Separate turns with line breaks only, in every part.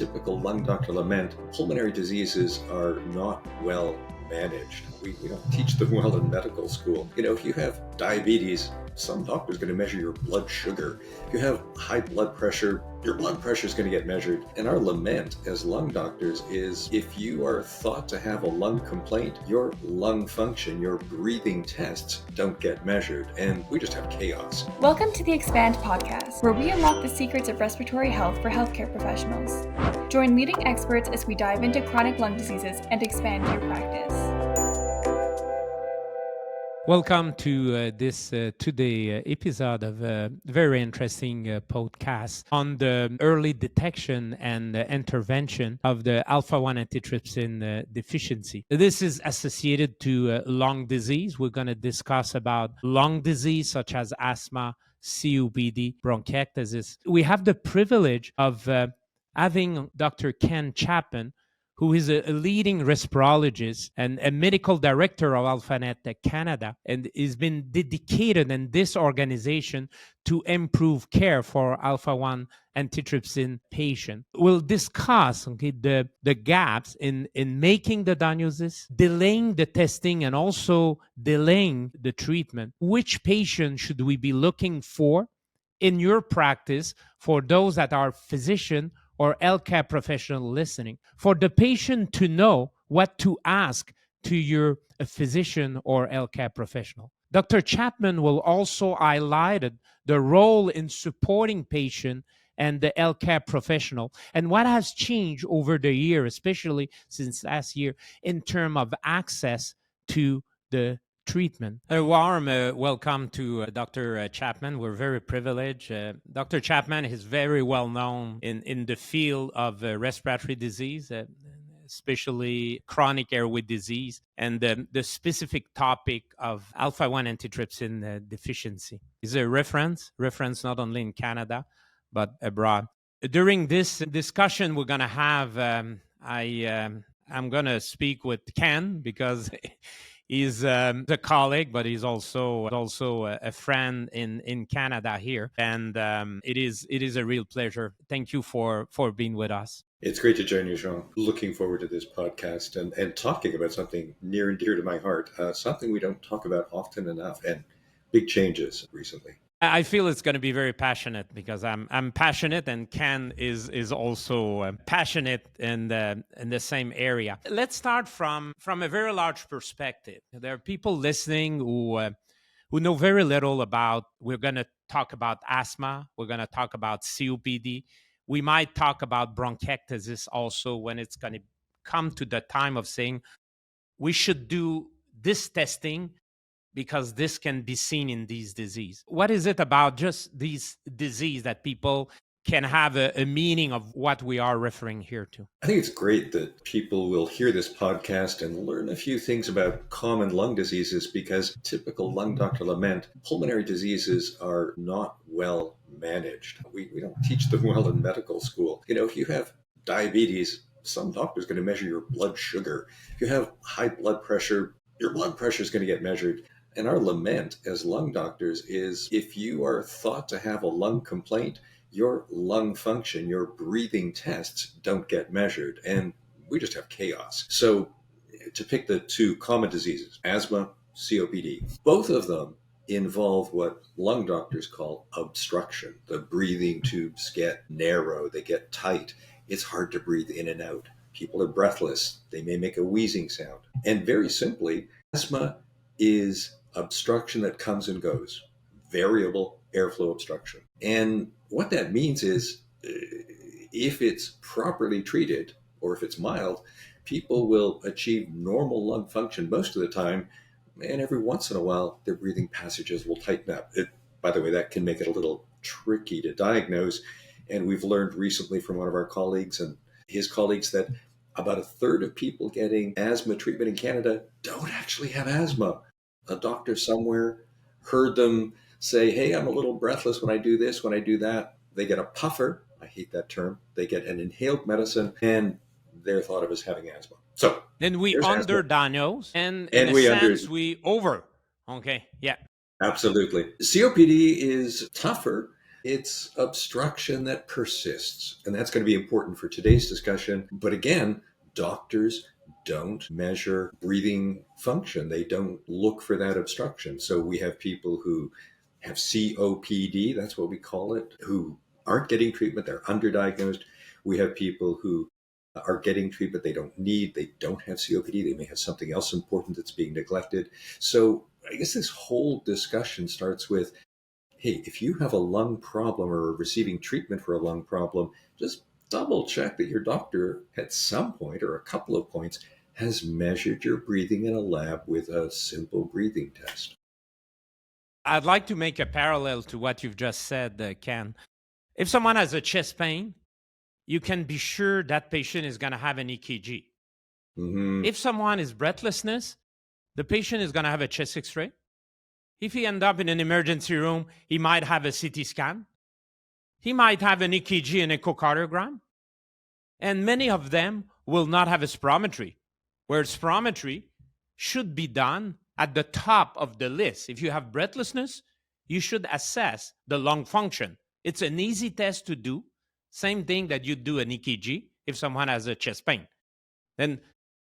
typical lung doctor lament, pulmonary diseases are not well managed. We don't teach them well in medical school. If you have diabetes, some doctor's going to measure your blood sugar. If you have high blood pressure, your blood pressure is going to get measured. And our lament as lung doctors is if you are thought to have a lung complaint, your lung function, your breathing tests don't get measured, and we just have chaos.
Welcome to the Expand podcast, where we unlock the secrets of respiratory health for healthcare professionals. Join leading experts as we dive into chronic lung diseases and expand your practice.
Welcome to this today episode of a very interesting podcast on the early detection and intervention of the Alpha-1 antitrypsin deficiency. This is associated to lung disease. We're going to discuss about lung disease such as asthma, COPD, bronchiectasis. We have the privilege of having Dr. Kenneth Chapman, who is a leading respirologist and a medical director of AlphaNet Canada, and has been dedicated in this organization to improve care for Alpha-1 antitrypsin patients. We'll discuss the gaps in making the diagnosis, delaying the testing, and also delaying the treatment. Which patient should we be looking for in your practice for those that are physician or healthcare professional listening, for the patient to know what to ask to your physician or healthcare professional. Dr. Chapman will also highlight the role in supporting patient and the healthcare professional and what has changed over the year, especially since last year, in terms of access to the treatment. A warm welcome to Dr. Chapman. We're very privileged. Dr. Chapman is very well known in the field of respiratory disease, especially chronic airway disease, and the specific topic of Alpha-1 antitrypsin deficiency. Is a reference not only in Canada, but abroad. During this discussion we're going to have, I'm going to speak with Ken because he's a colleague, but he's also a friend in Canada here, and it is a real pleasure. Thank you for being with us.
It's great to join you, Jean. Looking forward to this podcast and talking about something near and dear to my heart, something we don't talk about often enough, and big changes recently.
I feel it's going to be very passionate because I'm passionate, and Ken is also passionate in the same area. Let's start from a very large perspective. There are people listening who know very little about. We're going to talk about asthma. We're going to talk about COPD. We might talk about bronchiectasis also when it's going to come to the time of saying we should do this testing, because this can be seen in these diseases. What is it about just these disease that people can have a meaning of what we are referring here to?
I think it's great that people will hear this podcast and learn a few things about common lung diseases, because typical lung doctor lament, pulmonary diseases are not well managed. We don't teach them well in medical school. If you have diabetes, some doctor's going to measure your blood sugar. If you have high blood pressure, your blood pressure is going to get measured. And our lament as lung doctors is if you are thought to have a lung complaint, your lung function, your breathing tests don't get measured, and we just have chaos. So to pick the two common diseases, asthma, COPD, both of them involve what lung doctors call obstruction. The breathing tubes get narrow, they get tight. It's hard to breathe in and out. People are breathless. They may make a wheezing sound. And very simply, asthma is obstruction that comes and goes, variable airflow obstruction. And what that means is if it's properly treated, or if it's mild, people will achieve normal lung function most of the time, and every once in a while their breathing passages will tighten up. By the way, that can make it a little tricky to diagnose, and we've learned recently from one of our colleagues and his colleagues that about a third of people getting asthma treatment in Canada don't actually have asthma. A doctor somewhere heard them say, hey, I'm a little breathless when I do this, when I do that. They get a puffer. I hate that term. They get an inhaled medicine, and they're thought of as having asthma. So
then we underdiagnose, and we over. Okay, yeah.
Absolutely. COPD is tougher It's obstruction that persists. And that's going to be important for today's discussion. But again, doctors don't measure breathing function. They don't look for that obstruction. So we have people who have COPD, that's what we call it, who aren't getting treatment, they're underdiagnosed. We have people who are getting treatment they don't have COPD, they may have something else important that's being neglected. So I guess this whole discussion starts with, hey, if you have a lung problem or are receiving treatment for a lung problem, just double check that your doctor at some point or a couple of points has measured your breathing in a lab with a simple breathing test.
I'd like to make a parallel to what you've just said, Ken. If someone has a chest pain, you can be sure that patient is going to have an EKG.
Mm-hmm.
If someone is breathlessness, the patient is going to have a chest x-ray. If he ends up in an emergency room, he might have a CT scan. He might have an EKG and echocardiogram. And many of them will not have a spirometry, where spirometry should be done at the top of the list. If you have breathlessness, you should assess the lung function. It's an easy test to do. Same thing that you do an EKG if someone has a chest pain. Then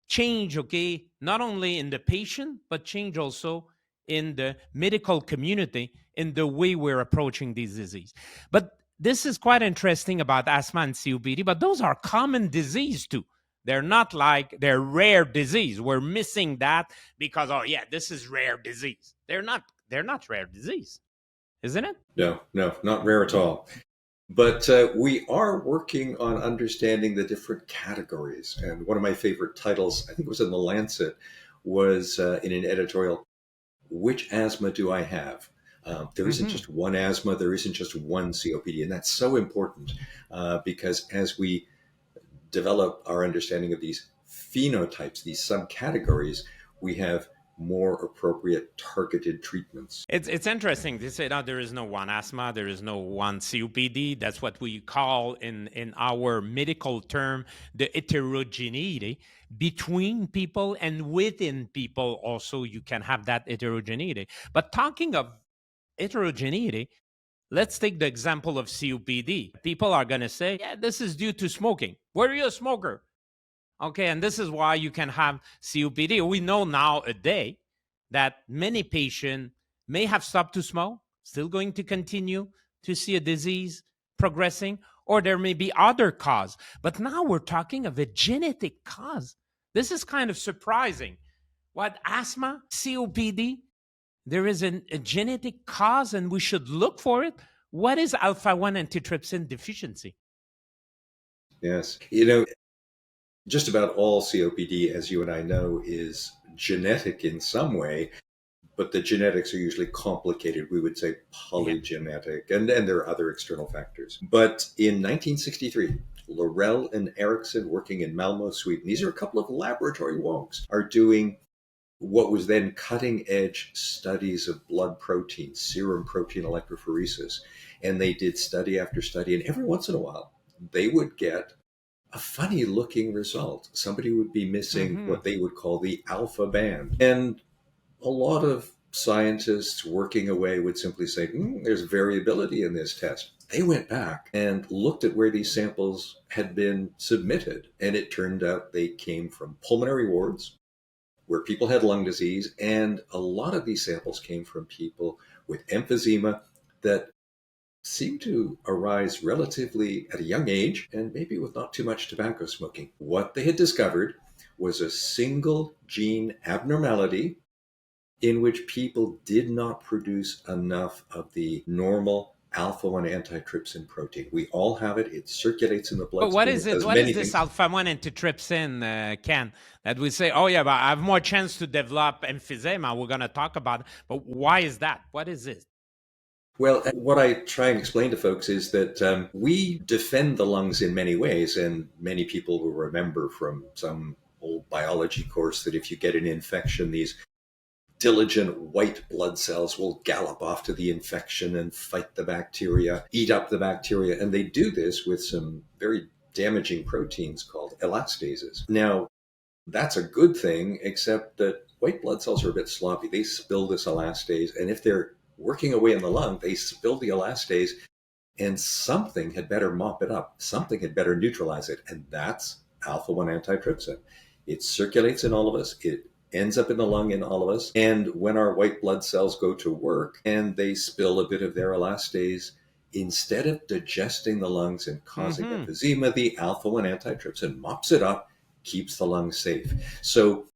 change, okay, not only in the patient, but change also in the medical community in the way we're approaching this disease. But this is quite interesting about asthma and COPD, but those are common disease too. They're not like they're rare disease. We're missing that because, oh yeah, this is rare disease. They're not rare disease, isn't it?
No, not rare at all. But we are working on understanding the different categories. And one of my favorite titles, I think it was in The Lancet, was in an editorial, Which Asthma Do I Have? There isn't just one asthma, there isn't just one COPD. And that's so important because as we develop our understanding of these phenotypes, these subcategories, we have more appropriate targeted treatments.
It's interesting to say that there is no one asthma, there is no one COPD. That's what we call in our medical term the heterogeneity between people and within people. Also, you can have that heterogeneity. But talking of heterogeneity, let's take the example of COPD. People are going to say, yeah, this is due to smoking. Were you a smoker? Okay, and this is why you can have COPD. We know nowadays that many patients may have stopped to smoke, still going to continue to see a disease progressing, or there may be other cause. But now we're talking of a genetic cause. This is kind of surprising. What asthma, COPD, there is a genetic cause and we should look for it. What is Alpha-1 antitrypsin deficiency?
Yes. Just about all COPD, as you and I know, is genetic in some way, but the genetics are usually complicated. We would say polygenetic, and there are other external factors. But in 1963, Laurel and Erickson, working in Malmo, Sweden, these are a couple of laboratory wonks, are doing what was then cutting edge studies of blood protein, serum protein electrophoresis. And they did study after study, and every once in a while, they would get a funny looking result. Somebody would be missing what they would call the alpha band. And a lot of scientists working away would simply say, there's variability in this test. They went back and looked at where these samples had been submitted. And it turned out they came from pulmonary wards where people had lung disease. And a lot of these samples came from people with emphysema that seemed to arise relatively at a young age and maybe with not too much tobacco smoking. What they had discovered was a single gene abnormality in which people did not produce enough of the normal Alpha-1 antitrypsin protein. We all have it. It circulates in the bloodstream.
But what is it? What is this Alpha-1 antitrypsin, Ken, that we say, oh yeah, but I have more chance to develop emphysema. We're going to talk about it. But why is that? What is it?
Well, what I try and explain to folks is that we defend the lungs in many ways, and many people will remember from some old biology course that if you get an infection, these diligent white blood cells will gallop off to the infection and fight the bacteria, eat up the bacteria, and they do this with some very damaging proteins called elastases. Now, that's a good thing, except that white blood cells are a bit sloppy. They spill this elastase, and if they're working away in the lung, they spill the elastase, and something had better mop it up. Something had better neutralize it. And that's alpha-1 antitrypsin. It circulates in all of us. It ends up in the lung in all of us. And when our white blood cells go to work and they spill a bit of their elastase, instead of digesting the lungs and causing emphysema, the alpha-1 antitrypsin mops it up, keeps the lungs safe. So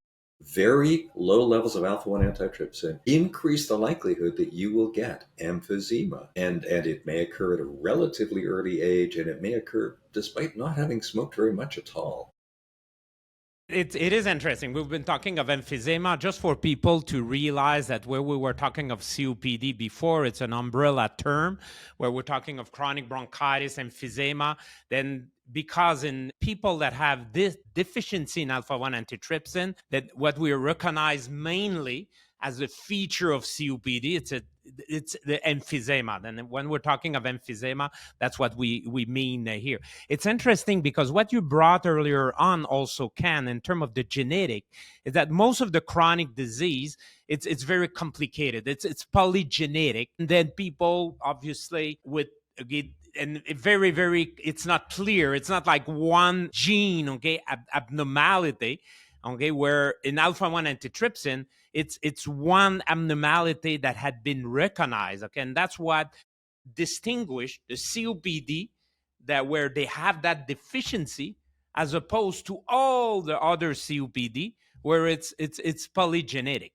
very low levels of alpha-1 antitrypsin increase the likelihood that you will get emphysema. And it may occur at a relatively early age, and it may occur despite not having smoked very much at all.
It is interesting. We've been talking of emphysema just for people to realize that where we were talking of COPD before, it's an umbrella term where we're talking of chronic bronchitis, emphysema. Then because in people that have this deficiency in alpha-1 antitrypsin, that what we recognize mainly as a feature of COPD, it's the emphysema. And when we're talking of emphysema, that's what we mean here. It's interesting because what you brought earlier on also, Ken, in terms of the genetic, is that most of the chronic disease, it's very complicated. It's polygenetic. And then people obviously with and very, very, it's not clear. It's not like one gene, abnormality, where in alpha-1 antitrypsin, it's one abnormality that had been recognized, and that's what distinguished the COPD that where they have that deficiency as opposed to all the other COPD where it's polygenetic,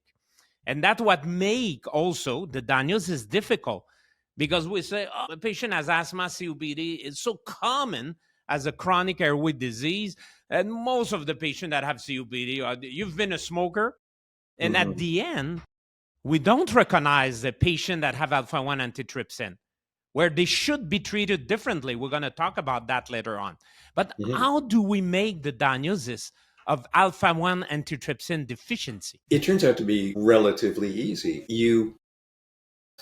and that's what make also the diagnosis difficult because we say, oh, the patient has asthma, COPD. It's so common as a chronic airway disease, and most of the patients that have COPD, you've been a smoker. And at the end, we don't recognize the patient that have alpha-1 antitrypsin, where they should be treated differently. We're going to talk about that later on. But how do we make the diagnosis of alpha-1 antitrypsin deficiency?
It turns out to be relatively easy. You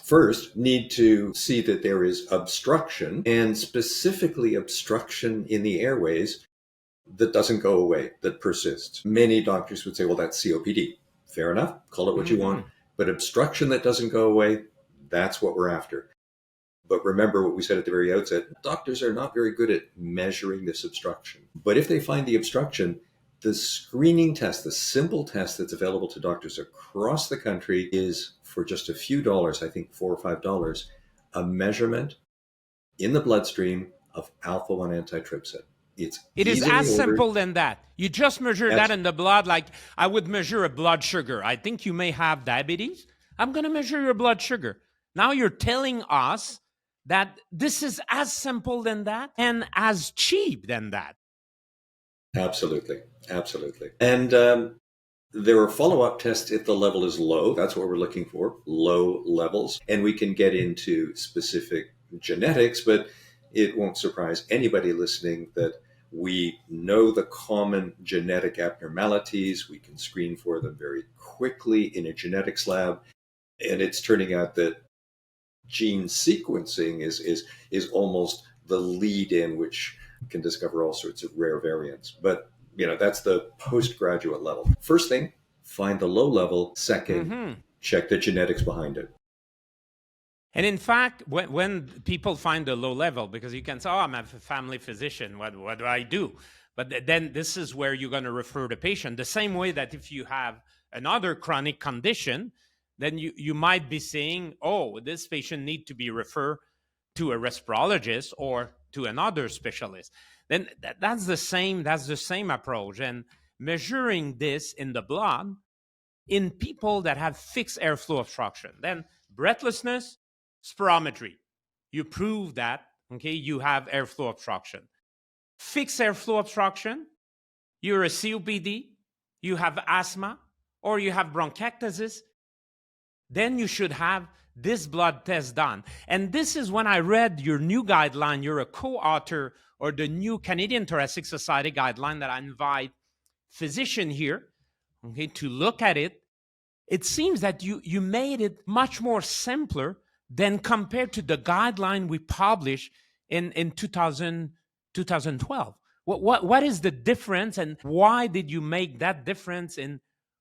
first need to see that there is obstruction, and specifically obstruction in the airways that doesn't go away, that persists. Many doctors would say, well, that's COPD. Fair enough, call it what you want. But obstruction that doesn't go away, that's what we're after. But remember what we said at the very outset, doctors are not very good at measuring this obstruction. But if they find the obstruction, the screening test, the simple test that's available to doctors across the country is for just a few dollars, I think $4 or $5, a measurement in the bloodstream of alpha-1 antitrypsin.
It is as simple than that. You just measure that in the blood like I would measure a blood sugar. I think you may have diabetes. I'm going to measure your blood sugar. Now you're telling us that this is as simple than that and as cheap than that.
Absolutely. Absolutely. And there are follow-up tests if the level is low. That's what we're looking for, low levels. And we can get into specific genetics, but it won't surprise anybody listening that we know the common genetic abnormalities. We can screen for them very quickly in a genetics lab. And it's turning out that gene sequencing is almost the lead in which can discover all sorts of rare variants. But, that's the postgraduate level. First thing, find the low level. Second, check the genetics behind it.
And in fact, when people find the low level, because you can say, oh, I'm a family physician, what do I do? But then this is where you're going to refer the patient. The same way that if you have another chronic condition, then you might be saying, oh, this patient needs to be referred to a respirologist or to another specialist. Then that's the same approach. And measuring this in the blood in people that have fixed airflow obstruction, then breathlessness, spirometry, you prove that, you have airflow obstruction. Fixed airflow obstruction, you're a COPD, you have asthma, or you have bronchiectasis, then you should have this blood test done. And this is when I read your new guideline, you're a co-author or the new Canadian Thoracic Society guideline that I invite physicians here, to look at it. It seems that you made it much more simpler than compared to the guideline we published in 2012. What is the difference, and why did you make that difference in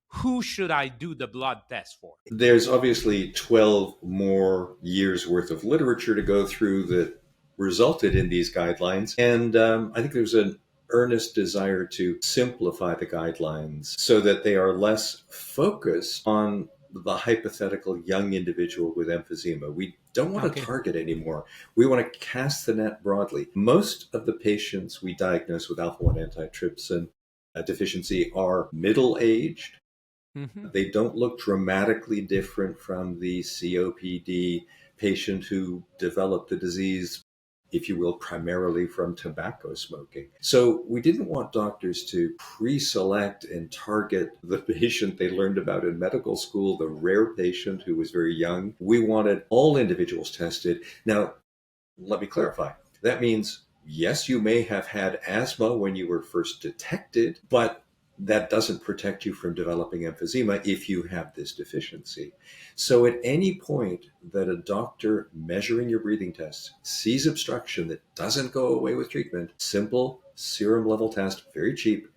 who should I do the blood test for?
There's obviously 12 more years worth of literature to go through that resulted in these guidelines. And I think there's an earnest desire to simplify the guidelines so that they are less focused on the hypothetical young individual with emphysema. We don't want to target anymore. We want to cast the net broadly. Most of the patients we diagnose with alpha-1 antitrypsin deficiency are middle-aged. Mm-hmm. They don't look dramatically different from the COPD patient who developed the disease, if you will, primarily from tobacco smoking. So we didn't want doctors to pre-select and target the patient they learned about in medical school, the rare patient who was very young. We wanted all individuals tested. Now, let me clarify. That means, yes, you may have had asthma when you were first detected, but that doesn't protect you from developing emphysema if you have this deficiency. So at any point that a doctor measuring your breathing tests sees obstruction that doesn't go away with treatment, simple serum level test, very cheap.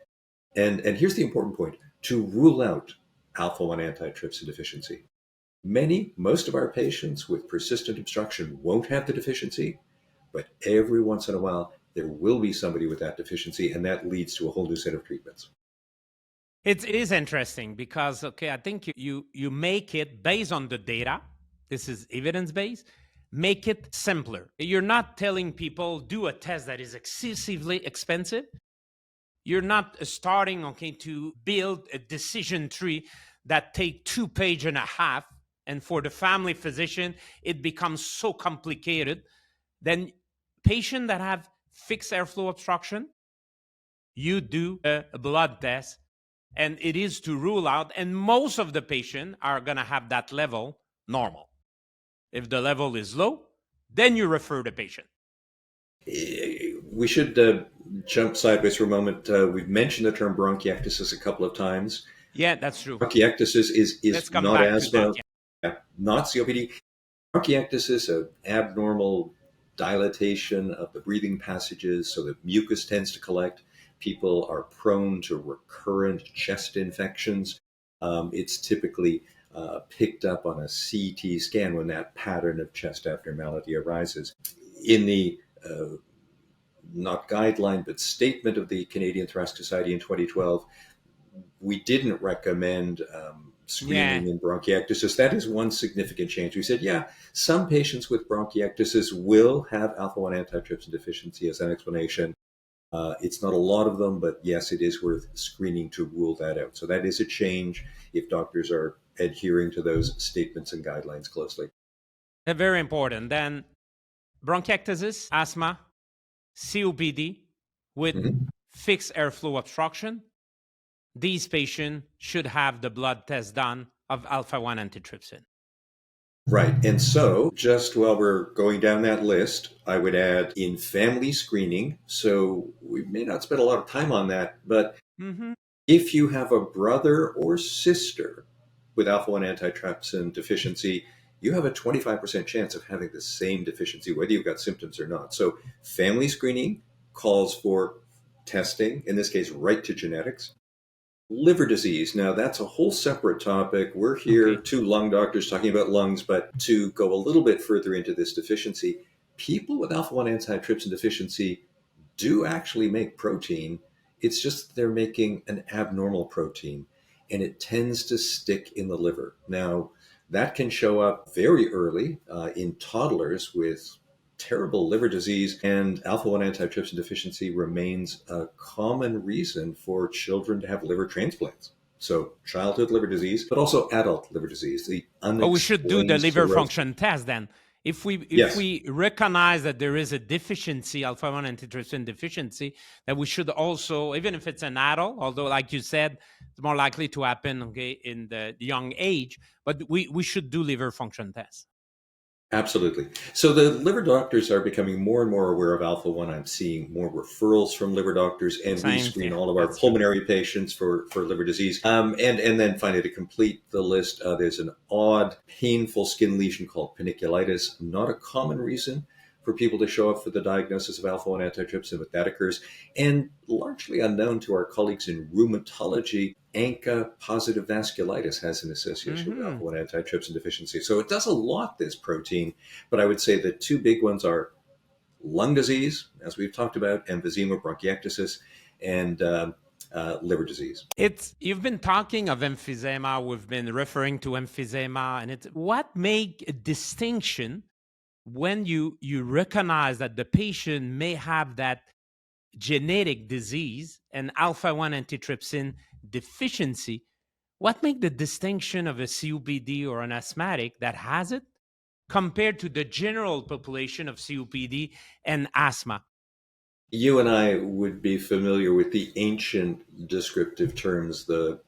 And here's the important point, to rule out alpha-1 antitrypsin deficiency. Most of our patients with persistent obstruction won't have the deficiency, but every once in a while, there will be somebody with that deficiency, and that leads to a whole new set of treatments.
It is interesting because, I think you make it based on the data. This is evidence-based. Make it simpler. You're not telling people do a test that is excessively expensive. You're not starting, to build a decision tree that take 2 pages and a half. And for the family physician, it becomes so complicated. Then patients that have fixed airflow obstruction, you do a blood test. And it is to rule out, and most of the patients are going to have that level normal. If the level is low, then you refer the patient.
We should jump sideways for a moment. We've mentioned the term bronchiectasis a couple of times.
Yeah, that's true.
Bronchiectasis is not asthma, not COPD. Bronchiectasis, an abnormal dilatation of the breathing passages so that mucus tends to collect. People are prone to recurrent chest infections. It's typically picked up on a CT scan when that pattern of chest abnormality arises. In the not guideline, but statement of the Canadian Thoracic Society in 2012, we didn't recommend screening in bronchiectasis. That is one significant change. We said, some patients with bronchiectasis will have alpha-1 antitrypsin deficiency as an explanation. It's not a lot of them, but yes, it is worth screening to rule that out. So that is a change if doctors are adhering to those statements and guidelines closely.
They're very important. Then bronchiectasis, asthma, COPD with fixed airflow obstruction. These patients should have the blood test done of alpha-1 antitrypsin.
Right. And so just while we're going down that list, I would add in family screening. So we may not spend a lot of time on that, but if you have a brother or sister with alpha-1 antitrypsin deficiency, you have a 25% chance of having the same deficiency, whether you've got symptoms or not. So family screening calls for testing, in this case, right to genetics. Liver disease. Now, that's a whole separate topic. We're here, two lung doctors talking about lungs, but to go a little bit further into this deficiency, people with alpha-1 antitrypsin deficiency do actually make protein. It's just they're making an abnormal protein, and it tends to stick in the liver. Now, that can show up very early in toddlers with terrible liver disease, and alpha-1 antitrypsin deficiency remains a common reason for children to have liver transplants. So childhood liver disease, but also adult liver disease.
We should do the liver function test then. If we recognize that there is a deficiency, alpha-1 antitrypsin deficiency, that we should also, even if it's an adult, although like you said, it's more likely to happen in the young age, but we should do liver function tests.
Absolutely. So the liver doctors are becoming more and more aware of alpha-1. I'm seeing more referrals from liver doctors, and we screen all of our pulmonary patients for liver disease. And then finally, to complete the list, there's an odd, painful skin lesion called paniculitis. Not a common reason for people to show up for the diagnosis of alpha-1 antitrypsin, but that occurs. And largely unknown to our colleagues in rheumatology, ANCA-positive vasculitis has an association with alpha-1 antitrypsin deficiency. So it does a lot, this protein, but I would say the two big ones are lung disease, as we've talked about, emphysema, bronchiectasis, and liver disease.
You've been talking of emphysema. We've been referring to emphysema, and it's what make a distinction when you recognize that the patient may have that genetic disease and alpha-1 antitrypsin deficiency. What make the distinction of a COPD or an asthmatic that has it compared to the general population of COPD and asthma?
You and I would be familiar with the ancient descriptive terms. The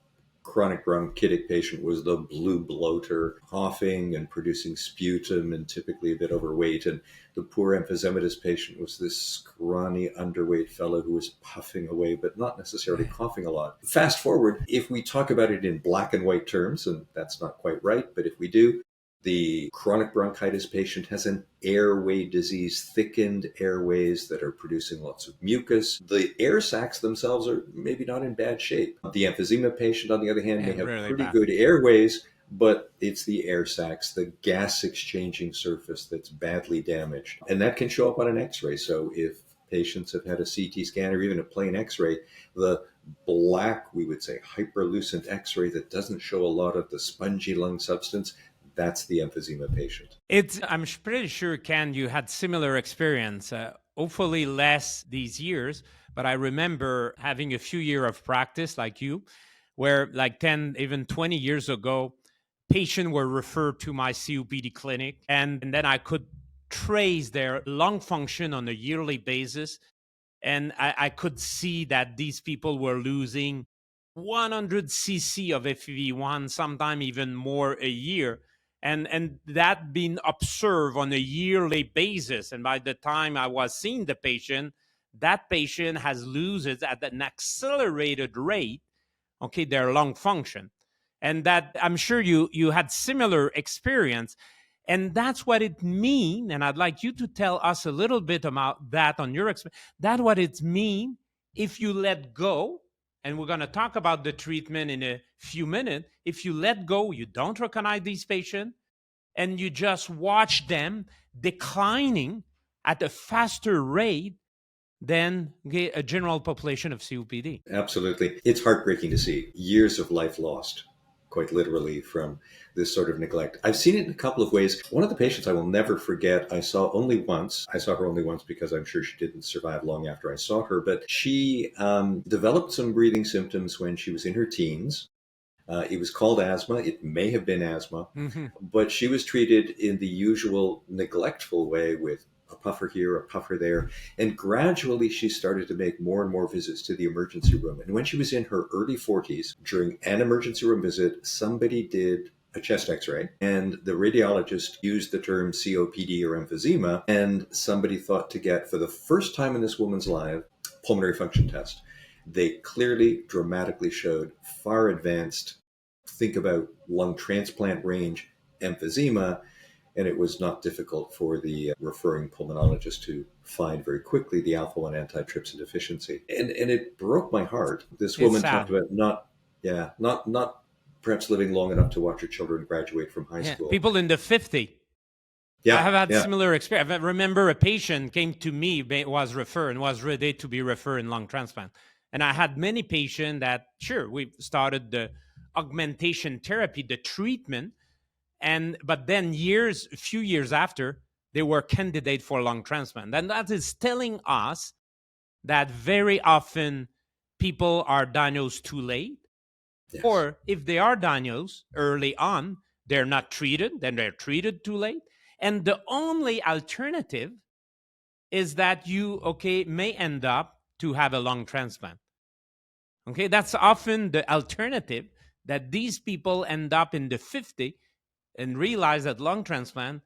chronic bronchitic patient was the blue bloater, coughing and producing sputum and typically a bit overweight. And the poor emphysematous patient was this scrawny, underweight fellow who was puffing away, but not necessarily coughing a lot. Fast forward, if we talk about it in black and white terms, and that's not quite right, but if we do, the chronic bronchitis patient has an airway disease, thickened airways that are producing lots of mucus. The air sacs themselves are maybe not in bad shape. The emphysema patient, on the other hand, may have
really
pretty
bad.
good airways, but it's the air sacs, the gas exchanging surface that's badly damaged. And that can show up on an x-ray. So if patients have had a CT scan or even a plain x-ray, the black, we would say, hyperlucent x-ray that doesn't show a lot of the spongy lung substance, that's the emphysema patient.
I'm pretty sure, Ken, you had similar experience. Hopefully less these years, but I remember having a few years of practice like you, where like 10, even 20 years ago, patients were referred to my COPD clinic, and then I could trace their lung function on a yearly basis. And I could see that these people were losing 100 cc of FEV1, sometimes even more a year. And that being observed on a yearly basis. And by the time I was seeing the patient, that patient has loses at an accelerated rate, okay, their lung function. And that I'm sure you had similar experience. And that's what it means. And I'd like you to tell us a little bit about that on your experience. That's what it means if you let go. And we're going to talk about the treatment in a few minutes. If you let go, you don't recognize these patients, and you just watch them declining at a faster rate than a general population of COPD.
Absolutely. It's heartbreaking to see years of life lost, quite literally, from this sort of neglect. I've seen it in a couple of ways. One of the patients I will never forget, I saw her only once because I'm sure she didn't survive long after I saw her, but she developed some breathing symptoms when she was in her teens. It was called asthma. It may have been asthma, but she was treated in the usual neglectful way with a puffer here, a puffer there. And gradually she started to make more and more visits to the emergency room. And when she was in her early 40s, during an emergency room visit, somebody did a chest x-ray and the radiologist used the term COPD or emphysema. And somebody thought to get, for the first time in this woman's life, pulmonary function test. They clearly, dramatically showed far advanced, think about lung transplant range emphysema, and it was not difficult for the referring pulmonologist to find very quickly the Alpha-1 antitrypsin deficiency. And it broke my heart. This woman talked about not perhaps living long enough to watch her children graduate from high school.
People in the 50s. I have had similar experience. I remember a patient came to me, was referred and was ready to be referred in lung transplant. And I had many patients that, sure, we started the augmentation therapy, the treatment, but then a few years after, they were candidate for lung transplant. And that is telling us that very often people are diagnosed too late, or if they are diagnosed early on, they're not treated, then they're treated too late. And the only alternative is that you, may end up to have a lung transplant. Okay, that's often the alternative, that these people end up in the 50 and realize that lung transplant,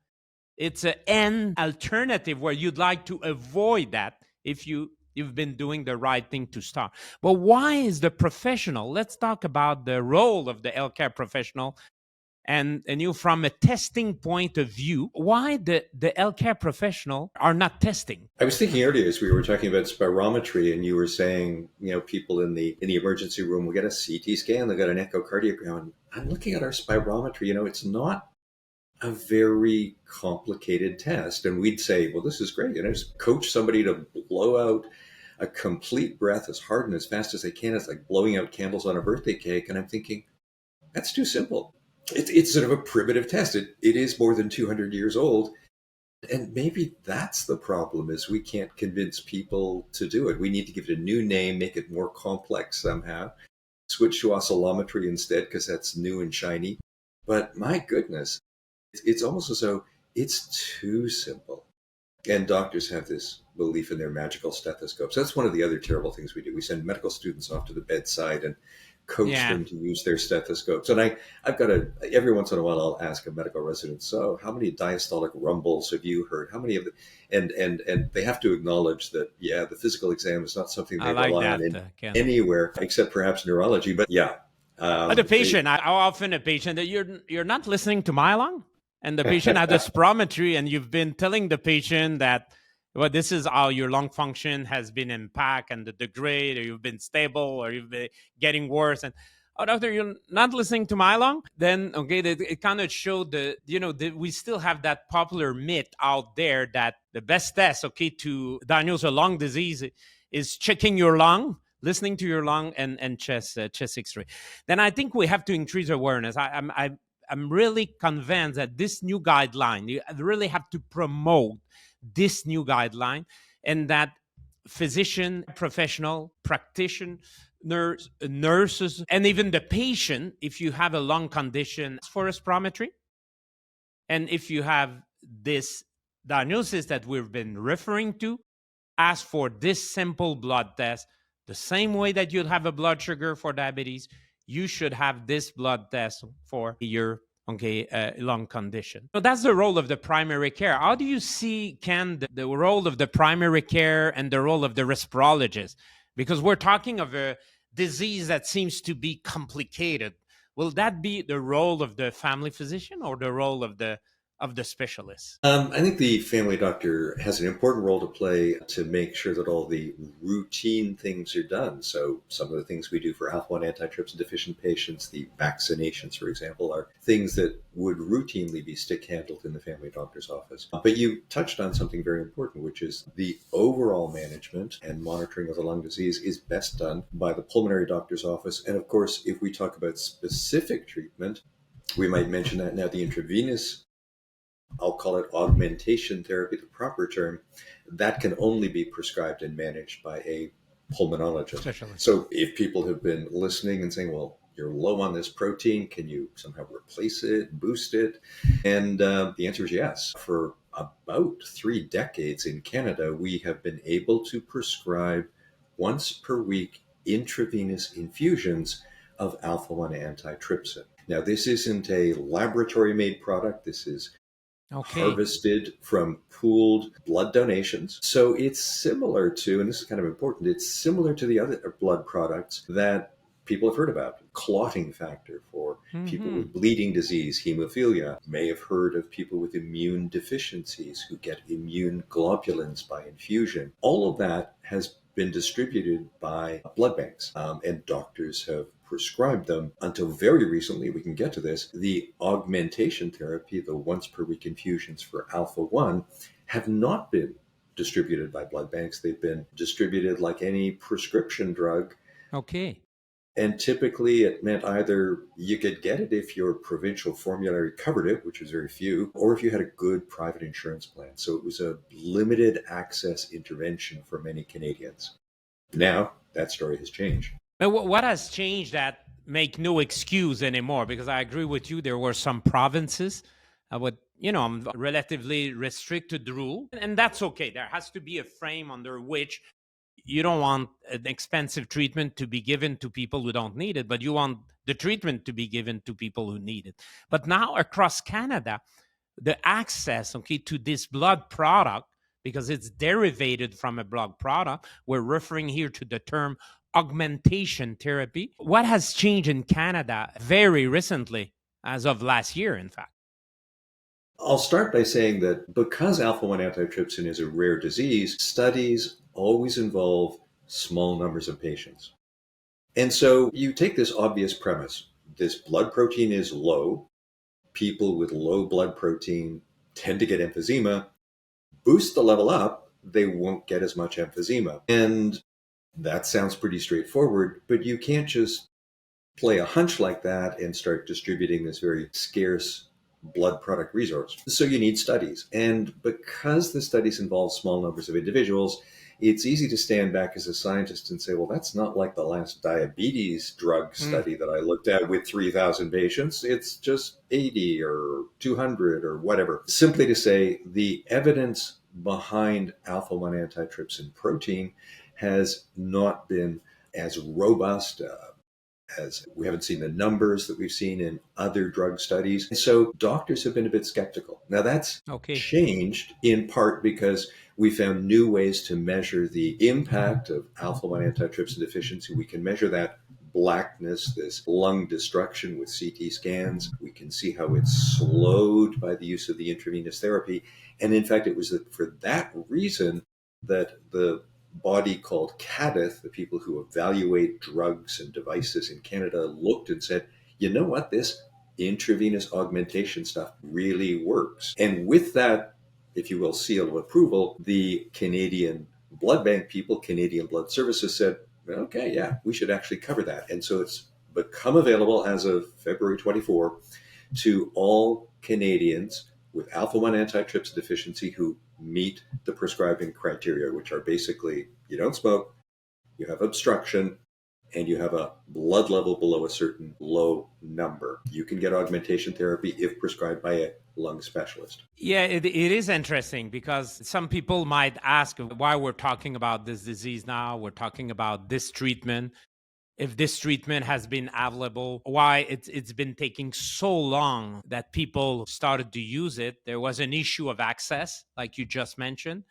it's an alternative where you'd like to avoid that if you've been doing the right thing to start. But why is the professional, let's talk about the role of the healthcare professional, and you from a testing point of view, why the healthcare professional are not testing?
I was thinking earlier as we were talking about spirometry, and you were saying, people in the emergency room will get a CT scan, they got an echocardiogram. I'm looking at our spirometry. It's not a very complicated test. And we'd say, well, this is great. And I just coach somebody to blow out a complete breath as hard and as fast as they can. It's like blowing out candles on a birthday cake. And I'm thinking, that's too simple. It's sort of a primitive test. It is more than 200 years old. And maybe that's the problem, is we can't convince people to do it. We need to give it a new name, make it more complex somehow, switch to oscillometry instead because that's new and shiny. But my goodness, it's almost as though it's too simple. And doctors have this belief in their magical stethoscopes. That's one of the other terrible things we do. We send medical students off to the bedside and coach them to use their stethoscopes. And I've got every once in a while, I'll ask a medical resident, so how many diastolic rumbles have you heard? How many of the, and they have to acknowledge that, yeah, the physical exam is not something they rely on anywhere except perhaps neurology. But yeah.
The patient, how often a patient that you're not listening to my lung? And the patient had a spirometry, and you've been telling the patient that, well, this is how your lung function has been impacted and the degrade, or you've been stable, or you've been getting worse. And, oh, doctor, you're not listening to my lung? Then, okay, it kind of showed we still have that popular myth out there that the best test, okay, to diagnose a lung disease is checking your lung, listening to your lung, and chest X-ray. Then I think we have to increase awareness. I'm really convinced that this new guideline, you really have to promote this new guideline, and that physician, professional, practitioner, nurses, and even the patient, if you have a lung condition, for a spirometry. And if you have this diagnosis that we've been referring to, ask for this simple blood test. The same way that you'd have a blood sugar for diabetes, you should have this blood test for your lung condition. So that's the role of the primary care. How do you see, Ken, the role of the primary care and the role of the respirologist? Because we're talking of a disease that seems to be complicated. Will that be the role of the family physician or the role of the specialist?
I think the family doctor has an important role to play to make sure that all the routine things are done. So some of the things we do for Alpha-1 antitrypsin deficient patients, the vaccinations, for example, are things that would routinely be stick-handled in the family doctor's office. But you touched on something very important, which is the overall management and monitoring of the lung disease is best done by the pulmonary doctor's office. And of course, if we talk about specific treatment, we might mention that now the intravenous, I'll call it augmentation therapy, the proper term, that can only be prescribed and managed by a pulmonologist. Especially. So if people have been listening and saying, well, you're low on this protein, can you somehow replace it, boost it? And the answer is yes. For about 3 decades in Canada, we have been able to prescribe once per week intravenous infusions of Alpha-1 antitrypsin. Now, this isn't a laboratory-made product. This is harvested from pooled blood donations. So it's similar to, and this is kind of important, it's similar to the other blood products that people have heard about. Clotting factor for people with bleeding disease, hemophilia. May have heard of people with immune deficiencies who get immune globulins by infusion. All of that has been distributed by blood banks, and doctors have prescribed them until very recently. We can get to this. The augmentation therapy, the once per week infusions for Alpha-1, have not been distributed by blood banks. They've been distributed like any prescription drug.
Okay.
And typically it meant either you could get it if your provincial formulary covered it, which was very few, or if you had a good private insurance plan. So it was a limited access intervention for many Canadians. Now that story has changed.
But what has changed that make no excuse anymore? Because I agree with you, there were some provinces with, relatively restricted rule, and that's okay. There has to be a frame under which you don't want an expensive treatment to be given to people who don't need it, but you want the treatment to be given to people who need it. But now across Canada, the access, to this blood product, because it's derivated from a blood product, we're referring here to the term augmentation therapy. What has changed in Canada very recently, as of last year, in fact?
I'll start by saying that because Alpha-1 antitrypsin is a rare disease, studies always involve small numbers of patients. And so you take this obvious premise, this blood protein is low, people with low blood protein tend to get emphysema. Boost the level up, they won't get as much emphysema. And that sounds pretty straightforward, but you can't just play a hunch like that and start distributing this very scarce blood product resource. So you need studies. And because the studies involve small numbers of individuals, it's easy to stand back as a scientist and say, well, that's not like the last diabetes drug study that I looked at with 3,000 patients. It's just 80 or 200 or whatever. Simply to say the evidence behind alpha-1 antitrypsin protein has not been as robust, as we haven't seen the numbers that we've seen in other drug studies. And so doctors have been a bit skeptical. Now that's changed in part because we found new ways to measure the impact of alpha-1 antitrypsin deficiency. We can measure that blackness, this lung destruction with CT scans. We can see how it's slowed by the use of the intravenous therapy. And in fact, it was for that reason that the body called CADTH, the people who evaluate drugs and devices in Canada, looked and said, you know what, this intravenous augmentation stuff really works. And with that, if you will, seal of approval, the Canadian Blood Bank people, Canadian Blood Services said, okay, yeah, we should actually cover that. And so it's become available as of February 24 to all Canadians with alpha-1 antitrypsin deficiency who meet the prescribing criteria, which are basically you don't smoke, you have obstruction, and you have a blood level below a certain low number. You can get augmentation therapy if prescribed by a lung specialist.
Yeah, it is interesting because some people might ask why we're talking about this disease now. We're talking about this treatment. If this treatment has been available, why it's been taking so long that people started to use it. There was an issue of access, like you just mentioned,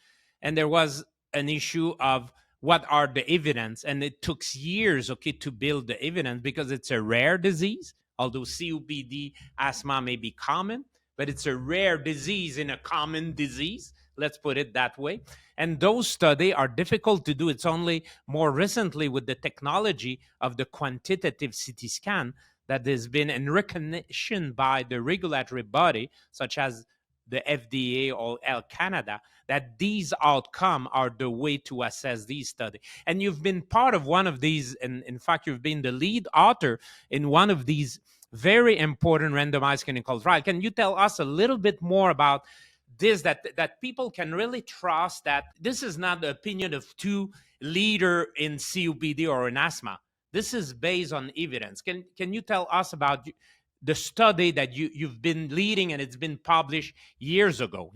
and there was an issue of what are the evidence, and it took years, to build the evidence because it's a rare disease. Although COPD, asthma may be common, but it's a rare disease in a common disease. Let's put it that way. And those studies are difficult to do. It's only more recently with the technology of the quantitative CT scan that has been in recognition by the regulatory body, such as the FDA or Health Canada, that these outcomes are the way to assess these studies. And you've been part of one of these, and in fact, you've been the lead author in one of these very important randomized clinical trials. Can you tell us a little bit more about this, that people can really trust that this is not the opinion of two leaders in COPD or in asthma? This is based on evidence. Can you tell us about the study that you've been leading and it's been published years ago?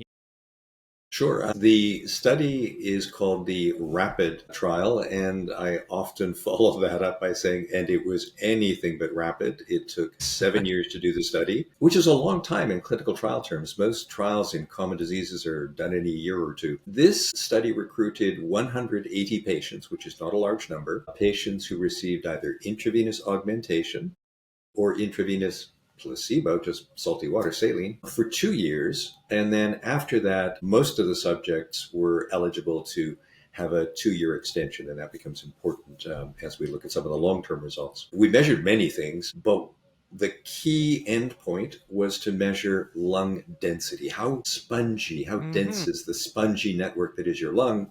Sure. The study is called the RAPID trial, and I often follow that up by saying, and it was anything but rapid. It took 7 years to do the study, which is a long time in clinical trial terms. Most trials in common diseases are done in a year or two. This study recruited 180 patients, which is not a large number, patients who received either intravenous augmentation or intravenous placebo, just salty water, saline, for 2 years. And then after that, most of the subjects were eligible to have a 2-year extension. And that becomes important as we look at some of the long-term results. We measured many things, but the key endpoint was to measure lung density. How spongy, how dense is the spongy network that is your lung?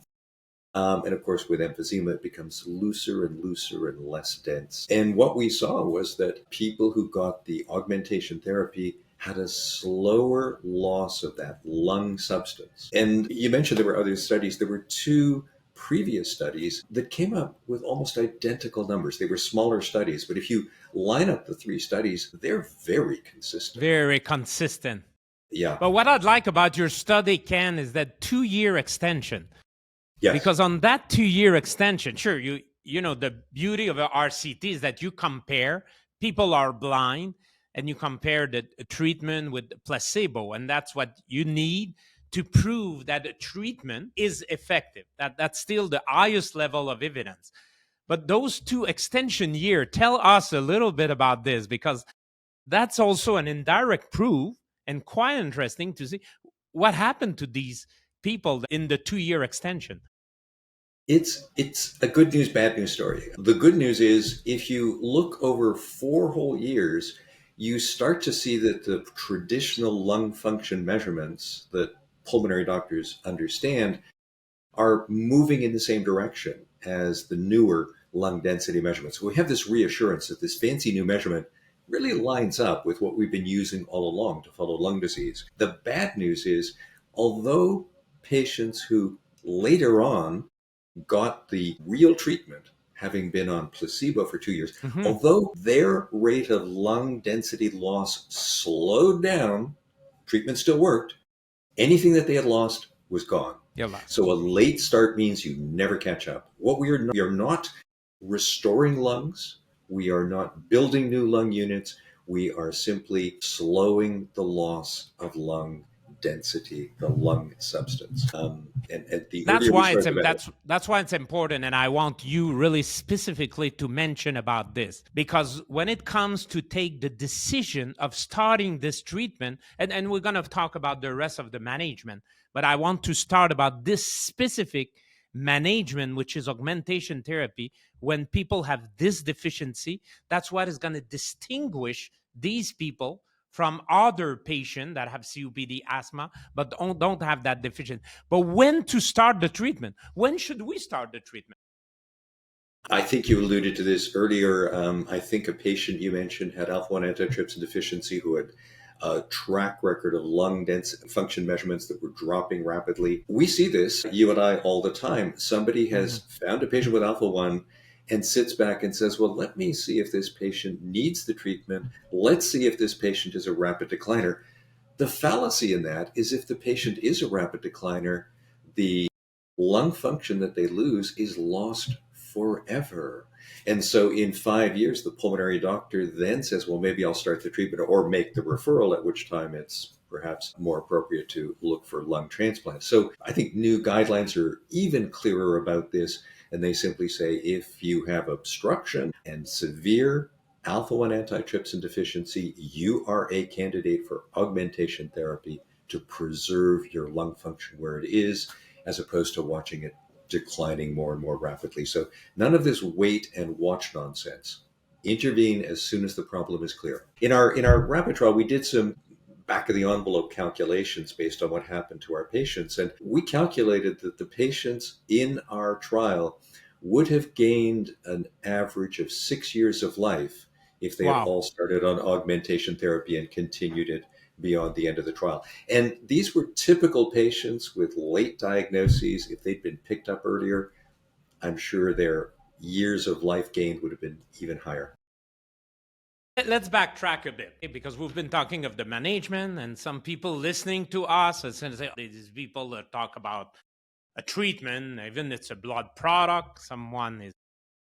And of course, with emphysema, it becomes looser and looser and less dense. And what we saw was that people who got the augmentation therapy had a slower loss of that lung substance. And you mentioned there were other studies. There were 2 previous studies that came up with almost identical numbers. They were smaller studies, but if you line up the 3 studies, they're very consistent.
Very consistent.
Yeah.
But what I'd like about your study, Ken, is that 2-year extension.
Yes.
Because on that 2-year extension, sure, you know, the beauty of a RCT is that you compare, people are blind, and you compare the treatment with placebo, and that's what you need to prove that the treatment is effective. That's still the highest level of evidence. But those 2 extension years, tell us a little bit about this, because that's also an indirect proof and quite interesting to see what happened to these people in the 2-year extension.
It's a good news, bad news story. The good news is if you look over 4 whole years, you start to see that the traditional lung function measurements that pulmonary doctors understand are moving in the same direction as the newer lung density measurements. So we have this reassurance that this fancy new measurement really lines up with what we've been using all along to follow lung disease. The bad news is, although patients who later on got the real treatment, having been on placebo for 2 years, although their rate of lung density loss slowed down, treatment still worked, anything that they had lost was gone. So a late start means you never catch up. What we are not restoring lungs. We are not building new lung units. We are simply slowing the loss of lung density, the lung substance.
That's why it's important, and I want you really specifically to mention about this, because when it comes to take the decision of starting this treatment, and we're going to talk about the rest of the management, but I want to start about this specific management, which is augmentation therapy. When people have this deficiency, that's what is going to distinguish these people from other patients that have COPD, asthma, but don't have that deficiency. But when to start the treatment? When should we start the treatment?
I think you alluded to this earlier. I think a patient you mentioned had Alpha-1 antitrypsin deficiency who had a track record of lung density function measurements that were dropping rapidly. We see this, you and I, all the time. Somebody has found a patient with Alpha-1 and sits back and says, well, let me see if this patient needs the treatment. Let's see if this patient is a rapid decliner. The fallacy in that is if the patient is a rapid decliner, the lung function that they lose is lost forever. And so in 5 years, the pulmonary doctor then says, well, maybe I'll start the treatment or make the referral, at which time it's perhaps more appropriate to look for lung transplant. So I think new guidelines are even clearer about this. And they simply say, if you have obstruction and severe Alpha-1 antitrypsin deficiency, you are a candidate for augmentation therapy to preserve your lung function where it is, as opposed to watching it declining more and more rapidly. So none of this wait and watch nonsense. Intervene as soon as the problem is clear. In our rapid trial, we did some back of the envelope calculations based on what happened to our patients. And we calculated that the patients in our trial would have gained an average of 6 years of life if they had all started on augmentation therapy and continued it beyond the end of the trial. And these were typical patients with late diagnoses. If they'd been picked up earlier, I'm sure their years of life gained would have been even higher.
Let's backtrack a bit, because we've been talking of the management, and some people listening to us and say, these people that talk about a treatment, even if it's a blood product, someone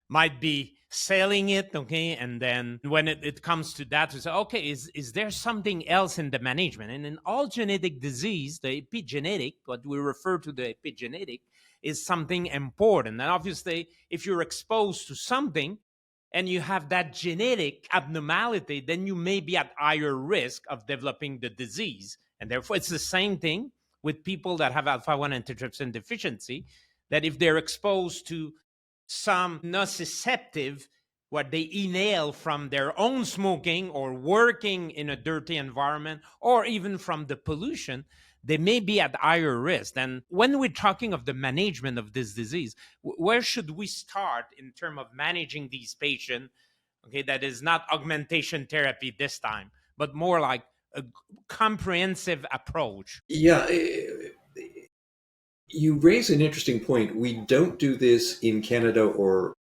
might be selling it, okay? And then when it comes to that, we say, okay, is there something else in the management? And in all genetic disease, the epigenetic, what we refer to the epigenetic, is something important. And obviously, if you're exposed to something and you have that genetic abnormality, then you may be at higher risk of developing the disease. And therefore, it's the same thing with people that have Alpha-1 antitrypsin deficiency, that if they're exposed to some nociceptive, what they inhale from their own smoking or working in a dirty environment, or even from the pollution, they may be at higher risk. And when we're talking of the management of this disease, where should we start in terms of managing these patients? Okay, that is not augmentation therapy this time, but more like a comprehensive approach.
Yeah, you raise an interesting point. We don't do this in Canada or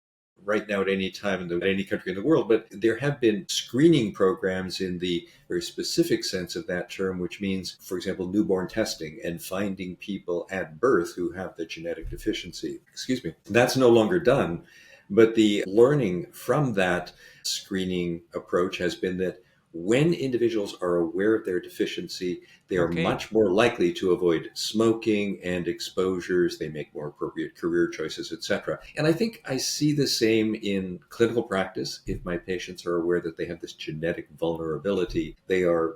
right now at any time in any country in the world, but there have been screening programs in the very specific sense of that term, which means, for example, newborn testing and finding people at birth who have the genetic deficiency. Excuse me. That's no longer done. But the learning from that screening approach has been that when individuals are aware of their deficiency, they are much more likely to avoid smoking and exposures. They make more appropriate career choices, etc. And I think I see the same in clinical practice. If my patients are aware that they have this genetic vulnerability, they are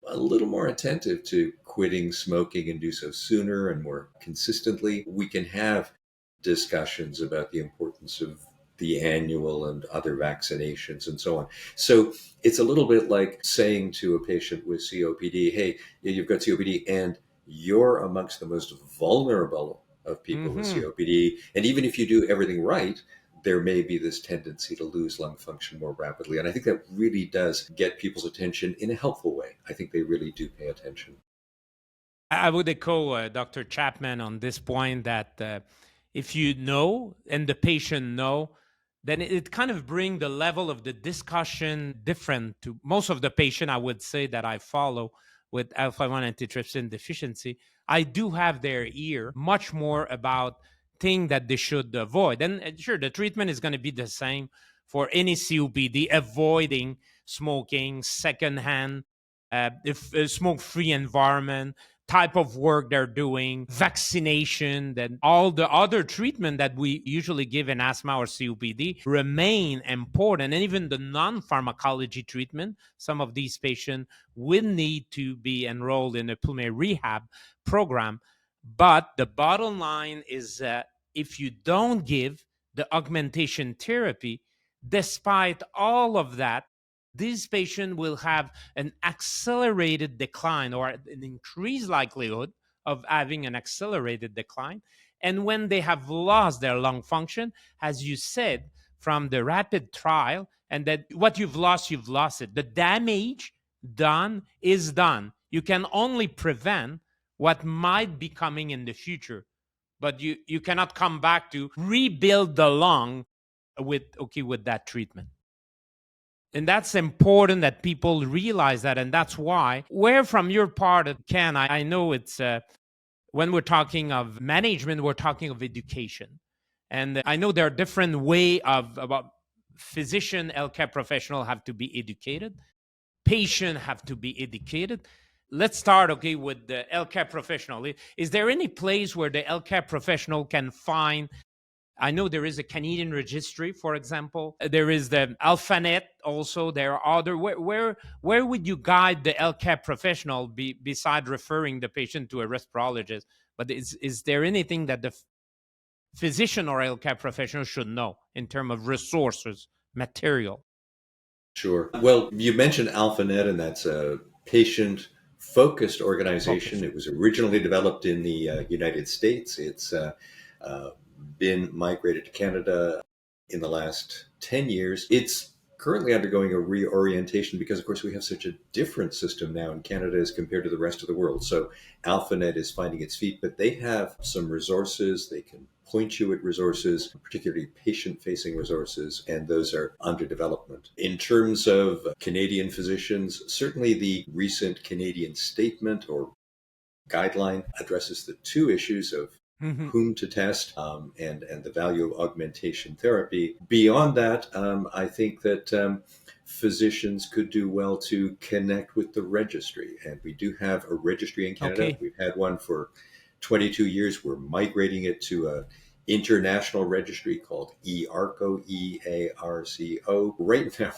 a little more attentive to quitting smoking and do so sooner and more consistently. We can have discussions about the importance of the annual and other vaccinations and so on. So it's a little bit like saying to a patient with COPD, hey, you've got COPD and you're amongst the most vulnerable of people with COPD. And even if you do everything right, there may be this tendency to lose lung function more rapidly. And I think that really does get people's attention in a helpful way. I think they really do pay attention.
I would echo Dr. Chapman on this point that if you know and the patient know, then it kind of bring the level of the discussion different to most of the patient, I would say, that I follow with Alpha-1 antitrypsin deficiency. I do have their ear much more about things that they should avoid. And sure, the treatment is going to be the same for any COPD, avoiding smoking, secondhand, smoke-free environment, type of work they're doing, vaccination, then all the other treatment that we usually give in asthma or COPD remain important. And even the non-pharmacology treatment, some of these patients will need to be enrolled in a pulmonary rehab program. But the bottom line is that if you don't give the augmentation therapy, despite all of that, this patient will have an accelerated decline or an increased likelihood of having an accelerated decline. And when they have lost their lung function, as you said, from the rapid trial, and that what you've lost it. The damage done is done. You can only prevent what might be coming in the future, but you cannot come back to rebuild the lung with that treatment. And that's important that people realize that. And that's why, where from your part, Ken, I know it's when we're talking of management, we're talking of education. And I know there are different ways about physician, healthcare professional have to be educated. Patient have to be educated. Let's start, with the healthcare professional. Is there any place where the healthcare professional can find? I know there is a Canadian registry, for example. There is the AlphaNet also. There are other. Where would you guide the healthcare professional beside referring the patient to a respirologist? But is there anything that the physician or healthcare professional should know in terms of resources, material?
Sure. Well, you mentioned AlphaNet, and that's a patient-focused organization. It was originally developed in the United States. It's been migrated to Canada in the last 10 years. It's currently undergoing a reorientation because, of course, we have such a different system now in Canada as compared to the rest of the world. So AlphaNet is finding its feet, but they have some resources. They can point you at resources, particularly patient-facing resources, and those are under development. In terms of Canadian physicians, certainly the recent Canadian statement or guideline addresses the two issues of whom to test and the value of augmentation therapy. Beyond that, I think that physicians could do well to connect with the registry. And we do have a registry in Canada.
Okay.
We've had one for 22 years. We're migrating it to an international registry called EARCO, EARCO. Right now,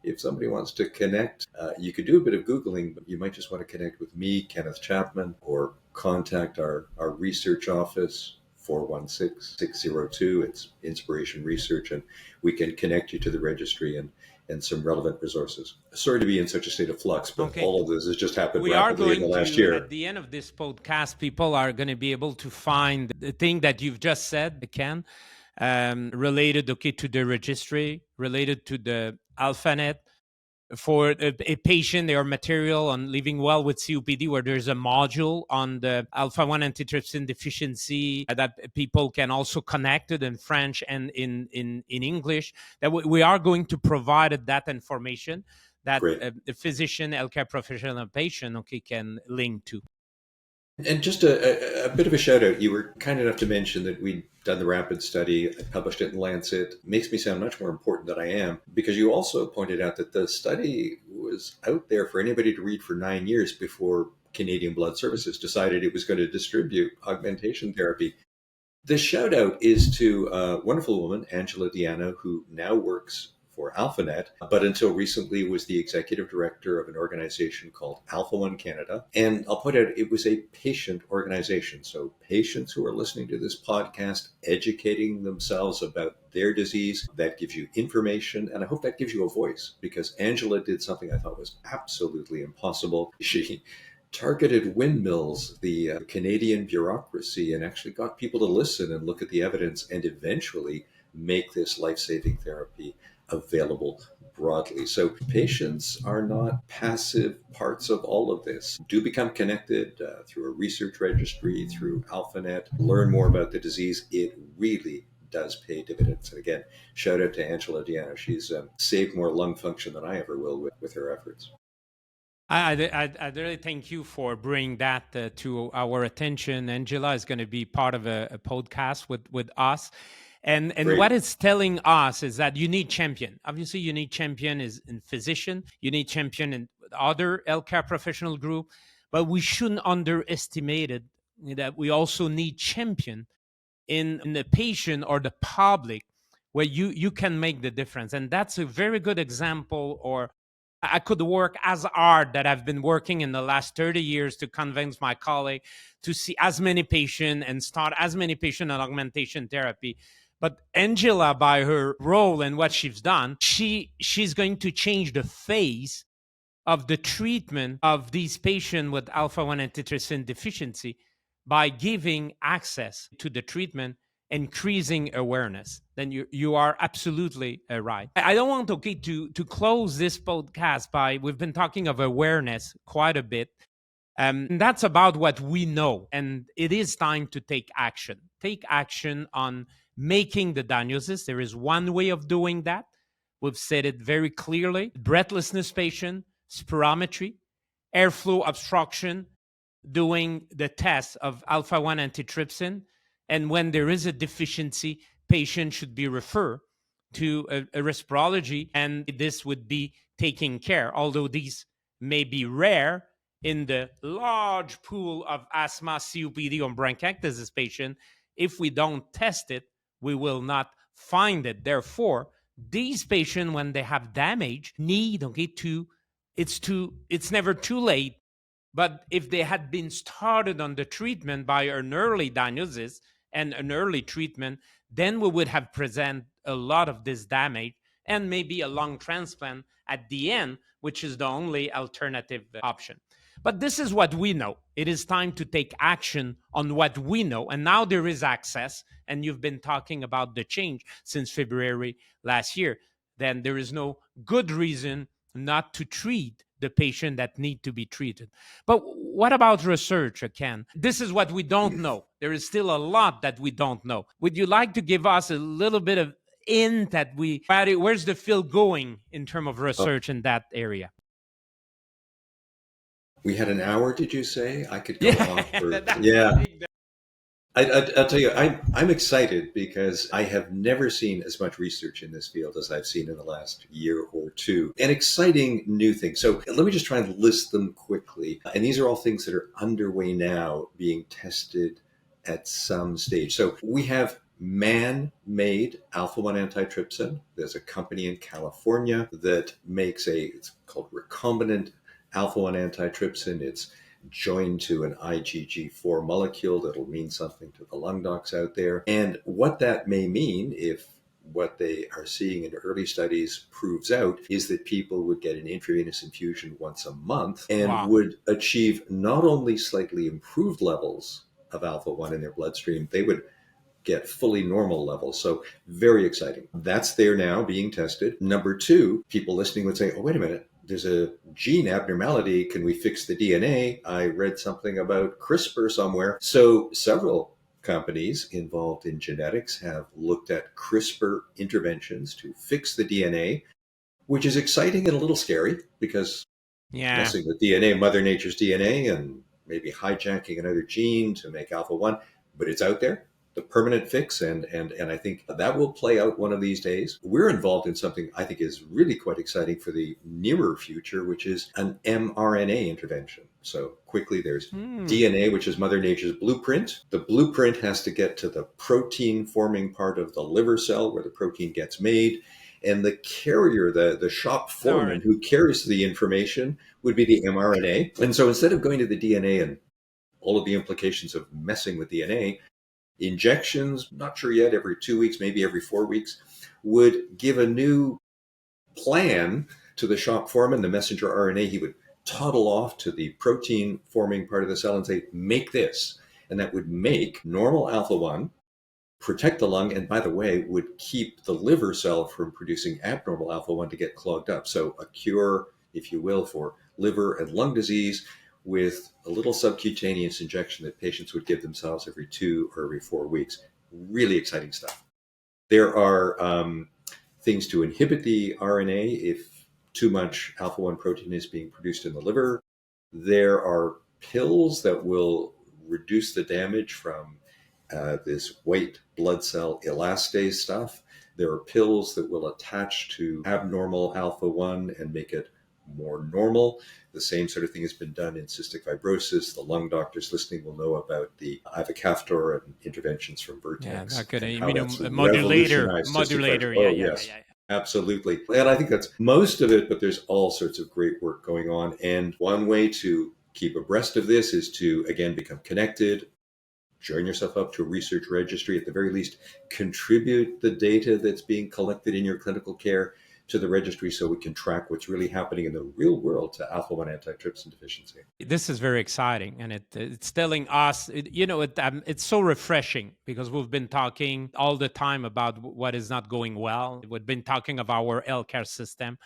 if somebody wants to connect, you could do a bit of Googling, but you might just want to connect with me, Kenneth Chapman, or contact our research office, 416-602. It's Inspiration Research, and we can connect you to the registry and some relevant resources. Sorry to be in such a state of flux, but all of this has just happened rapidly in the last year.
At the end of this podcast, people are going to be able to find the thing that you've just said, Ken, related to the registry, related to the AlphaNet, for a patient, their material on living well with COPD, where there's a module on the Alpha-1 antitrypsin deficiency that people can also connect it in French and in English. That we are going to provide that information that the physician, healthcare professional, and patient can link to.
And just a bit of a shout out. You were kind enough to mention that we'd done the rapid study. I published it in Lancet. It makes me sound much more important than I am, because you also pointed out that the study was out there for anybody to read for 9 years before Canadian Blood Services decided it was going to distribute augmentation therapy. The shout out is to a wonderful woman, Angela Diano, who now works for AlphaNet, but until recently was the executive director of an organization called Alpha-1 Canada. And I'll point out, it was a patient organization. So patients who are listening to this podcast, educating themselves about their disease, that gives you information. And I hope that gives you a voice, because Angela did something I thought was absolutely impossible. She targeted windmills, the Canadian bureaucracy, and actually got people to listen and look at the evidence and eventually make this life-saving therapy available broadly. So patients are not passive parts of all of this. Do become connected through a research registry, through AlphaNet, learn more about the disease. It really does pay dividends. And again, shout out to Angela Diana. She's saved more lung function than I ever will with her efforts.
I really thank you for bringing that to our attention. Angela is going to be part of a podcast with us. And what it's telling us is that you need champion. Obviously, you need champion in physician. You need champion in other healthcare professional group. But we shouldn't underestimate it, that we also need champion in the patient or the public, where you can make the difference. And that's a very good example. Or I could work as hard that I've been working in the last 30 years to convince my colleague to see as many patients and start as many patients on augmentation therapy. But Angela, by her role and what she's done, she's going to change the face of the treatment of these patients with alpha-1 antitrypsin deficiency by giving access to the treatment, increasing awareness. Then you are absolutely right. I don't want to close this podcast by, we've been talking of awareness quite a bit. And that's about what we know. And it is time to take action. Take action on making the diagnosis. There is one way of doing that. We've said it very clearly. Breathlessness patient, spirometry, airflow obstruction, doing the test of alpha-1 antitrypsin. And when there is a deficiency, patient should be referred to a respirology, and this would be taken care. Although these may be rare in the large pool of asthma, COPD, or bronchiectasis patient, if we don't test it, we will not find it. Therefore, these patients, when they have damage, need it's never too late. But if they had been started on the treatment by an early diagnosis and an early treatment, then we would have prevented a lot of this damage and maybe a lung transplant at the end, which is the only alternative option. But this is what we know. It is time to take action on what we know. And now there is access, and you've been talking about the change since February last year. Then there is no good reason not to treat the patient that need to be treated. But what about research, Ken? This is what we don't know. There is still a lot that we don't know. Would you like to give us a little bit of hint that where's the field going in terms of research in that area?
We had an hour, did you say? I could go on for... I'll tell you, I'm excited because I have never seen as much research in this field as I've seen in the last year or two. And exciting new things. So let me just try and list them quickly. And these are all things that are underway now, being tested at some stage. So we have man-made alpha-1 antitrypsin. There's a company in California that makes it's called recombinant alpha-1 antitrypsin. It's joined to an IgG4 molecule that'll mean something to the lung docs out there. And what that may mean, if what they are seeing in early studies proves out, is that people would get an intravenous infusion once a month and would achieve not only slightly improved levels of alpha-1 in their bloodstream, they would get fully normal levels. So very exciting. That's there now being tested. Number two, people listening would say, oh, wait a minute, there's a gene abnormality. Can we fix the DNA? I read something about CRISPR somewhere. So several companies involved in genetics have looked at CRISPR interventions to fix the DNA, which is exciting and a little scary because messing with DNA, Mother Nature's DNA, and maybe hijacking another gene to make alpha-1, but it's out there. The permanent fix, and I think that will play out one of these days. We're involved in something I think is really quite exciting for the nearer future, which is an mRNA intervention. So quickly, there's DNA, which is Mother Nature's blueprint. The blueprint has to get to the protein forming part of the liver cell where the protein gets made. And the carrier, the shop foreman who carries the information would be the mRNA. And so instead of going to the DNA and all of the implications of messing with DNA, injections, not sure yet, every 2 weeks, maybe every 4 weeks, would give a new plan to the shop foreman, the messenger RNA. He would toddle off to the protein forming part of the cell and say, make this. And that would make normal alpha-1, protect the lung, and by the way, would keep the liver cell from producing abnormal alpha-1 to get clogged up. So a cure, if you will, for liver and lung disease with a little subcutaneous injection that patients would give themselves every 2 or every 4 weeks. Really exciting stuff. There are things to inhibit the RNA if too much alpha-1 protein is being produced in the liver. There are pills that will reduce the damage from this white blood cell elastase stuff. There are pills that will attach to abnormal alpha-1 and make it more normal. The same sort of thing has been done in cystic fibrosis. The lung doctors listening will know about the ivacaftor and interventions from Vertex.
Yeah, that could
Modulator.
Yeah.
Absolutely. And I think that's most of it, but there's all sorts of great work going on. And one way to keep abreast of this is to, again, become connected, join yourself up to a research registry, at the very least, contribute the data that's being collected in your clinical care to the registry so we can track what's really happening in the real world to alpha-1 antitrypsin deficiency.
This is very exciting, and it's telling us, it's so refreshing because we've been talking all the time about what is not going well. We've been talking of our healthcare system.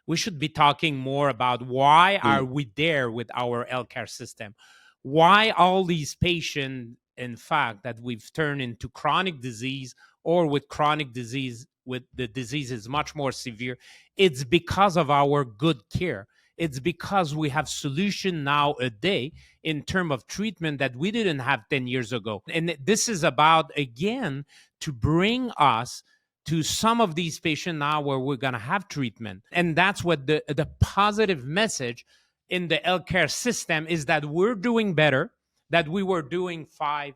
We should be talking more about why are we there with our healthcare system? Why all these patients, in fact, that we've turned into chronic disease or with chronic disease, with the disease is much more severe. It's because of our good care. It's because we have solution now a day in terms of treatment that we didn't have 10 years ago. And this is about, again, to bring us to some of these patients now where we're going to have treatment. And that's what the positive message in the healthcare system is, that we're doing better than we were doing 5,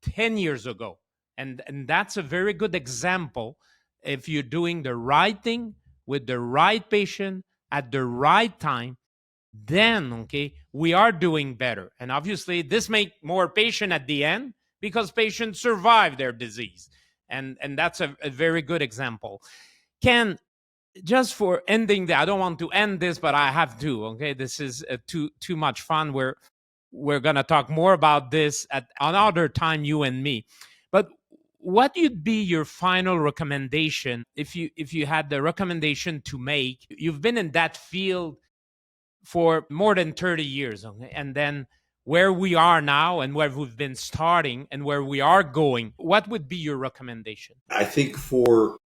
10 years ago. And that's a very good example. If you're doing the right thing with the right patient at the right time, then, we are doing better. And obviously, this makes more patient at the end because patients survive their disease. And that's a very good example. Ken, just for ending, I don't want to end this, but I have to, This is too much fun. We're going to talk more about this at another time, you and me. But what would be your final recommendation if you had the recommendation to make? You've been in that field for more than 30 years, and then where we are now and where we've been starting and where we are going, what would be your recommendation?
I think for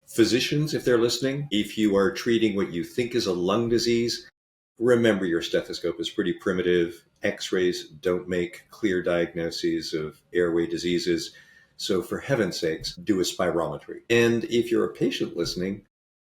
physicians, if they're listening, if you are treating what you think is a lung disease, remember your stethoscope is pretty primitive. X-rays don't make clear diagnoses of airway diseases. So for heaven's sakes, do a spirometry. And if you're a patient listening,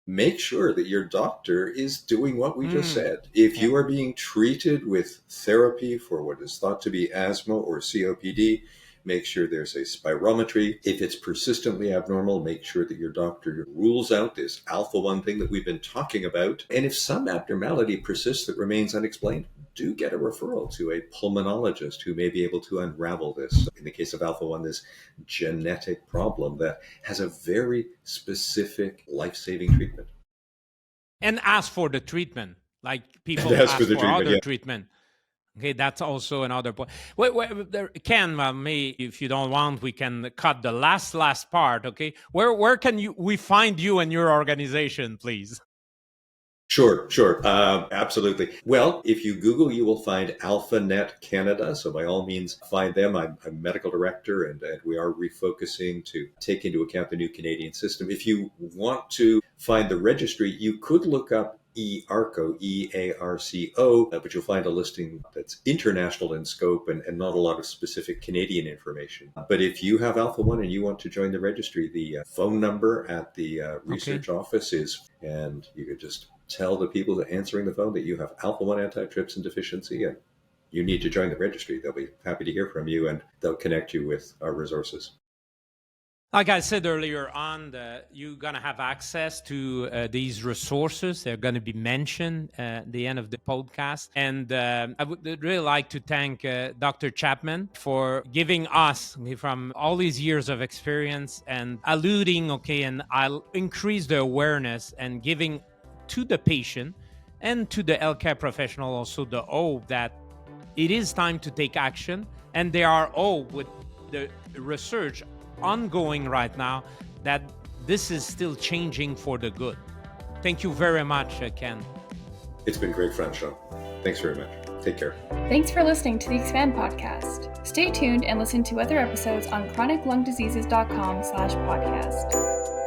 make sure that your doctor is doing what we just said. If you are being treated with therapy for what is thought to be asthma or COPD, make sure there's a spirometry. If it's persistently abnormal, make sure that your doctor rules out this alpha-1 thing that we've been talking about. And if some abnormality persists that remains unexplained, do get a referral to a pulmonologist who may be able to unravel this. In the case of alpha-1, this genetic problem that has a very specific life-saving treatment.
And ask for the treatment, like people ask for other treatment. That's also another point. Ken, if you don't want, we can cut the last part. Where can we find you and your organization, please?
Sure. Absolutely. Well, if you Google, you will find AlphaNet Canada. So by all means, find them. I'm medical director, and we are refocusing to take into account the new Canadian system. If you want to find the registry, you could look up EARCO, EARCO, but you'll find a listing that's international in scope and not a lot of specific Canadian information. But if you have Alpha-1 and you want to join the registry, the phone number at the research office is, and you could just tell the people that answering the phone that you have Alpha-1 antitrypsin deficiency and you need to join the registry. They'll be happy to hear from you and they'll connect you with our resources.
Like I said earlier on, you're going to have access to these resources. They're going to be mentioned at the end of the podcast. And I would really like to thank Dr. Chapman for giving us, from all these years of experience, and alluding, and I'll increase the awareness and giving to the patient and to the healthcare professional also the hope that it is time to take action. And there are with the research ongoing right now that this is still changing for the good. Thank you very much, Ken.
It's been great, Francois. Thanks very much. Take care.
Thanks for listening to the Expand podcast. Stay tuned and listen to other episodes on chroniclungdiseases.com/podcast.